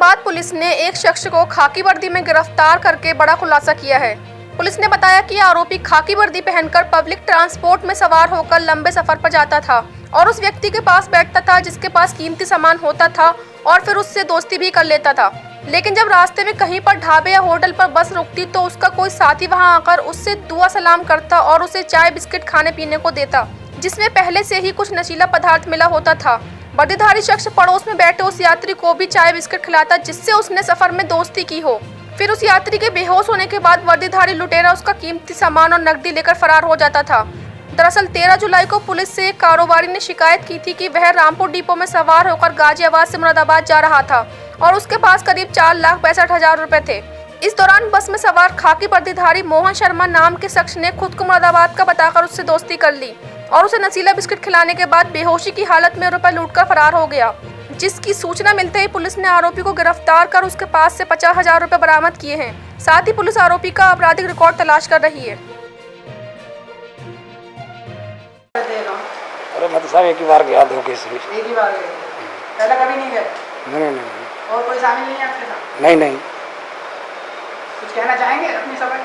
Moradabad police ने एक शख्स को खाकी वर्दी में गिरफ्तार करके बड़ा खुलासा किया है। पुलिस ने बताया कि आरोपी खाकी वर्दी पहनकर पब्लिक ट्रांसपोर्ट में सवार होकर लंबे सफर पर जाता था और उस व्यक्ति के पास बैठता था जिसके पास कीमती सामान होता था और फिर उससे दोस्ती भी कर लेता था। लेकिन जब रास्ते में कहीं पर ढाबे या होटल पर बस रुकती तो उसका कोई साथी वहां आकर उससे दुआ सलाम करता और उसे चाय बिस्किट खाने पीने को देता, जिसमें पहले से ही कुछ नशीला पदार्थ मिला होता था। वर्दीधारी शख्स पड़ोस में बैठे उस यात्री को भी चाय बिस्किट खिलाता जिससे उसने सफर में दोस्ती की हो। फिर उस यात्री के बेहोश होने के बाद वर्दीधारी लुटेरा उसका कीमती सामान और नकदी लेकर फरार हो जाता था। दरअसल 13 जुलाई को पुलिस से एक कारोबारी ने शिकायत की थी कि वह रामपुर डिपो में सवार होकर गाजियाबाद से मुरादाबाद जा रहा था और उसके पास करीब 4,62,000 रुपए थे। इस दौरान बस में सवार खाकी वर्दीधारी मोहन शर्मा नाम के शख्स ने खुद को मुरादाबाद का बताकर उससे दोस्ती कर ली और उसे नशीला बिस्किट खिलाने के बाद बेहोशी की हालत में रुपए लूटकर फरार हो गया। जिसकी सूचना मिलते ही पुलिस ने आरोपी को गिरफ्तार कर उसके पास से 50,000 रुपए बरामद किए हैं। साथ ही पुलिस आरोपी का आपराधिक रिकॉर्ड तलाश कर रही है। अरे मैं तो साहब एक ही बार गया धोखे से। एक ही बार गए? पहले कभी नहीं गए? नहीं। और कोई शामिल नहीं है आपके साथ? नहीं। कुछ कहना चाहेंगे अपनी सफाई?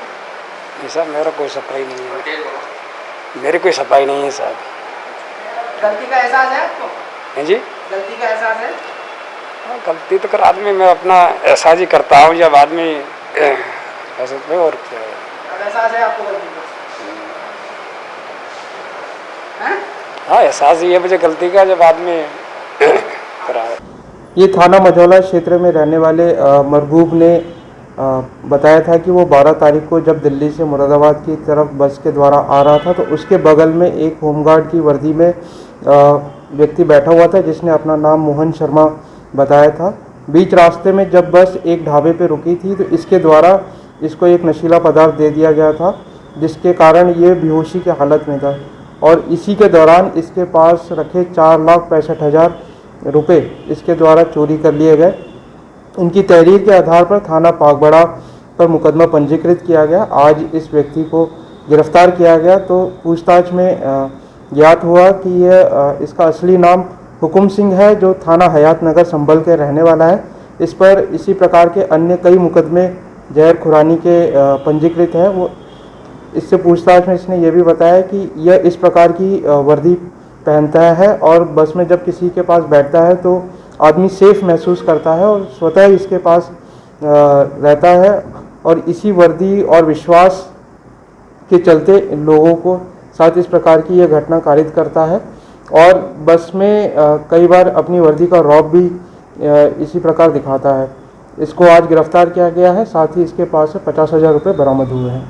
नहीं साहब, मेरा कोई सफाई नहीं है। मेरी कोई सफाई नहीं है साहब। गलती का एहसास है आपको? हैं जी? गलती का एहसास है? हाँ, गलती तो कर आदमी मैं अपना एहसास ही करता हूँ जब आदमी ऐसे में। और क्या है? अब एहसास है आपको गलती का? हाँ, एहसास ही है मुझे गलती का जब आदमी करा है। ये थाना मझौला क्षेत्र में रहने वाले मरगूब ने बताया था कि वो 12 तारीख को जब दिल्ली से मुरादाबाद की तरफ बस के द्वारा आ रहा था तो उसके बगल में एक होमगार्ड की वर्दी में व्यक्ति बैठा हुआ था जिसने अपना नाम मोहन शर्मा बताया था। बीच रास्ते में जब बस एक ढाबे पे रुकी थी तो इसके द्वारा इसको एक नशीला पदार्थ दे दिया गया था जिसके कारण ये बेहोशी की हालत में था और इसी के दौरान इसके पास रखे 4,65,000 रुपये इसके द्वारा चोरी कर लिए गए। इनकी तहरीर के आधार पर थाना पागबड़ा पर मुकदमा पंजीकृत किया गया। आज इस व्यक्ति को गिरफ्तार किया गया तो पूछताछ में ज्ञात हुआ कि यह इसका असली नाम हुकुम सिंह है जो थाना हयात नगर संभल के रहने वाला है। इस पर इसी प्रकार के अन्य कई मुकदमे जहर खुरानी के पंजीकृत है। वो इससे पूछताछ में इसने ये भी बताया कि यह इस प्रकार की वर्दी पहनता है और बस में जब किसी के पास बैठता है तो आदमी सेफ महसूस करता है और स्वतः इसके पास रहता है और इसी वर्दी और विश्वास के चलते लोगों को साथ इस प्रकार की यह घटना कारित करता है और बस में कई बार अपनी वर्दी का रौब भी इसी प्रकार दिखाता है। इसको आज गिरफ्तार किया गया है। साथ ही इसके पास से 50,000 रुपये बरामद हुए हैं।